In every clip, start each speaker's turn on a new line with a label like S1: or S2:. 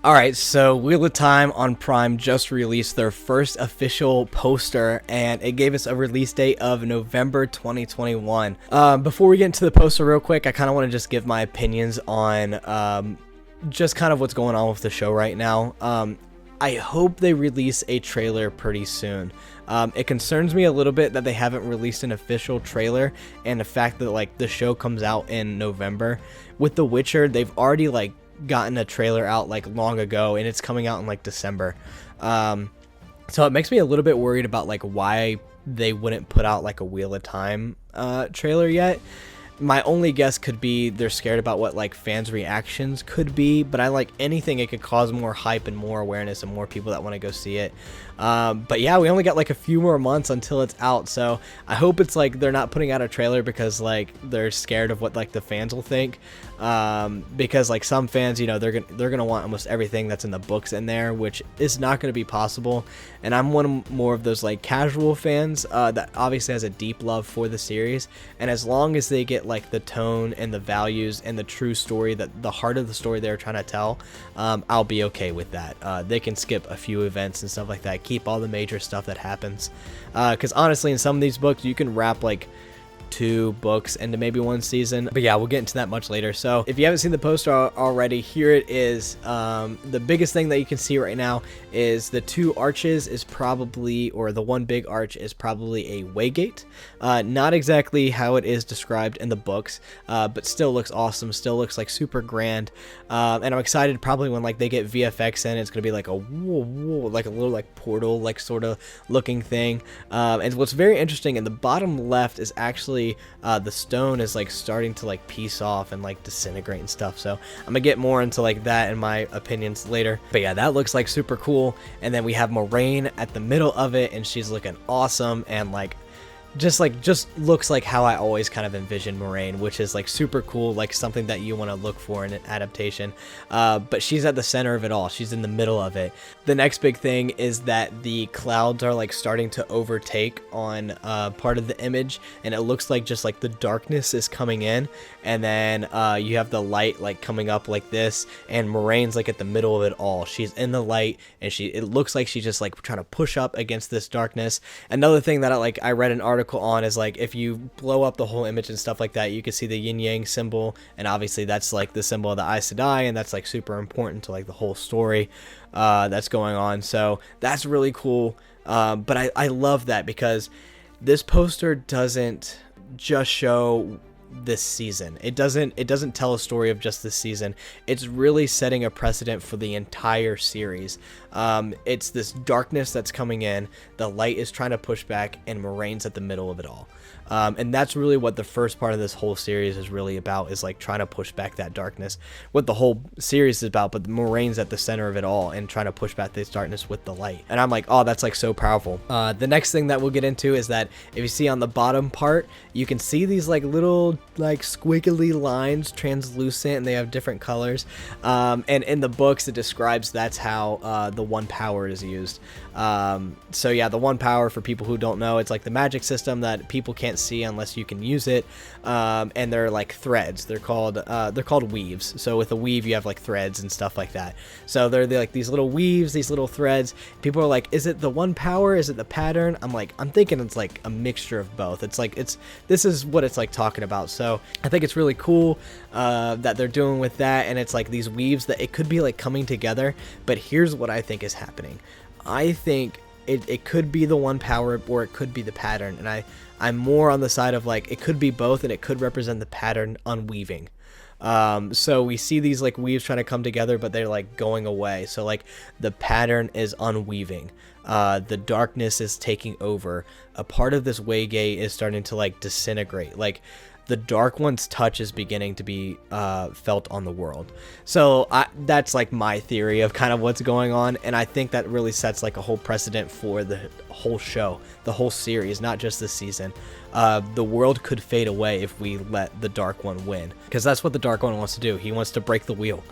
S1: Alright, so Wheel of Time on Prime just released their first official poster, and it gave us a release date of November 2021. Before we get into the poster real quick, I kind of want to just give my opinions on just kind of what's going on with the show right now. I hope they release a trailer pretty soon. It concerns me a little bit that they haven't released an official trailer, and the fact that like the show comes out in November. With The Witcher, they've already like gotten a trailer out like long ago, and it's coming out in like December. So it makes me a little bit worried about like why they wouldn't put out like a Wheel of Time trailer yet. My only guess could be they're scared about what like fans' reactions could be, but I like anything it could cause more hype and more awareness and more people that want to go see it. But yeah, we only got like a few more months until it's out, so I hope it's like they're not putting out a trailer because like they're scared of what like the fans will think. Because like some fans, you know, they're gonna want almost everything that's in the books in there, which is not gonna be possible. And I'm more of those like casual fans that obviously has a deep love for the series, and as long as they get like the tone and the values and the true story, that the heart of the story they're trying to tell, I'll be okay with that. They can skip a few events and stuff like that, keep all the major stuff that happens, because honestly in some of these books you can wrap like 2 books into maybe 1 season. But yeah, we'll get into that much later. So if you haven't seen the poster already, here it is. The biggest thing that you can see right now is the 2 arches is probably, or the one big arch is probably a waygate. Not exactly how it is described in the books, but still looks awesome, still looks like super grand. And I'm excited probably when like they get VFX in, it's gonna be like a whoa, like a little like portal like sort of looking thing. And what's very interesting in the bottom left is actually the stone is like starting to like piece off and like disintegrate and stuff. So I'm gonna get more into like that in my opinions later. But yeah, that looks like super cool. And then we have Moraine at the middle of it, and she's looking awesome, and like just looks like how I always kind of envisioned Moraine, which is like super cool, like something that you want to look for in an adaptation. But she's at the center of it all. She's in the middle of it. The next big thing is that the clouds are like starting to overtake on part of the image, and it looks like just like the darkness is coming in, and then you have the light like coming up like this, and Moraine's like at the middle of it all. She's in the light, and it looks like she's just like trying to push up against this darkness. Another thing that I read an article on is like if you blow up the whole image and stuff like that, you can see the yin yang symbol, and obviously that's like the symbol of the Aes Sedai, and that's like super important to like the whole story that's going on. So that's really cool. But I love that because this poster doesn't just show this season. It doesn't tell a story of just this season. It's really setting a precedent for the entire series. It's this darkness that's coming in, the light is trying to push back, and Moraine's at the middle of it all. And that's really what the first part of this whole series is really about, is like trying to push back that darkness. What the whole series is about, but Moraine's at the center of it all and trying to push back this darkness with the light. And I'm like, oh, that's like so powerful. The next thing that we'll get into is that if you see on the bottom part, you can see these like little like squiggly lines, translucent, and they have different colors. And in the books it describes that's how the one power is used. So yeah, the one power, for people who don't know, it's like the magic system that people can't see unless you can use it. And they're like threads. They're called weaves. So with a weave you have like threads and stuff like that. So they're like these little weaves, these little threads. People are like, is it the one power? Is it the pattern? I'm thinking it's like a mixture of both. It's like this is what it's like talking about. So I think it's really cool that they're doing with that, and it's like these weaves that it could be like coming together. But here's what I think is happening. I think it could be the one power, or it could be the pattern, and I'm more on the side of like it could be both, and it could represent the pattern unweaving. So we see these like weaves trying to come together, but they're like going away. So like the pattern is unweaving. The darkness is taking over. A part of this waygate is starting to like disintegrate. Like the Dark One's touch is beginning to be felt on the world. So that's like my theory of kind of what's going on, and I think that really sets like a whole precedent for whole show, the whole series, not just this season. The world could fade away if we let the Dark One win, because that's what the Dark One wants to do. He wants to break the wheel.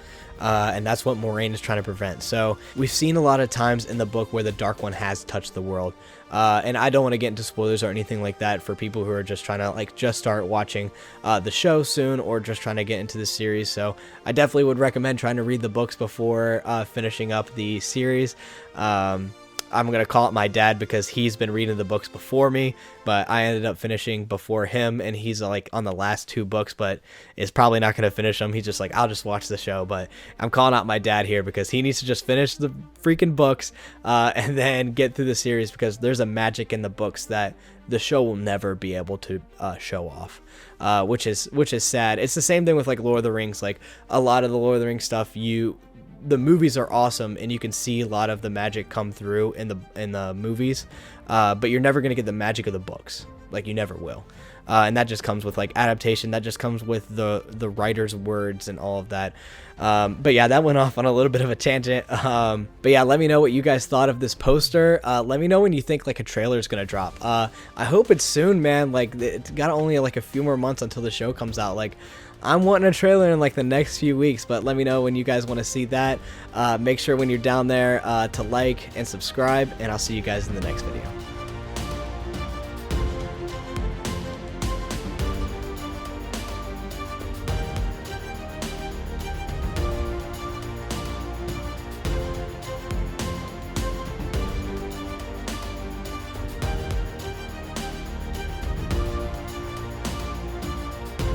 S1: And that's what Moraine is trying to prevent. So we've seen a lot of times in the book where the Dark One has touched the world. And I don't want to get into spoilers or anything like that for people who are just trying to just start watching the show soon, or just trying to get into the series. So I definitely would recommend trying to read the books before finishing up the series. I'm going to call it my dad because he's been reading the books before me, but I ended up finishing before him, and he's on the last 2 books, but is probably not going to finish them. He's just I'll just watch the show. But I'm calling out my dad here because he needs to just finish the freaking books and then get through the series, because there's a magic in the books that the show will never be able to show off, which is sad. It's the same thing with Lord of the Rings. A lot of the Lord of the Rings stuff, the movies are awesome, and you can see a lot of the magic come through in the movies, but you're never going to get the magic of the books. You never will. And that just comes with adaptation. That just comes with the writer's words and all of that. But yeah, that went off on a little bit of a tangent. But yeah, let me know what you guys thought of this poster. Let me know when you think a trailer is going to drop. I hope it's soon, man. It's got only a few more months until the show comes out. I'm wanting a trailer in the next few weeks, but let me know when you guys want to see that. Make sure when you're down there to like and subscribe, and I'll see you guys in the next video.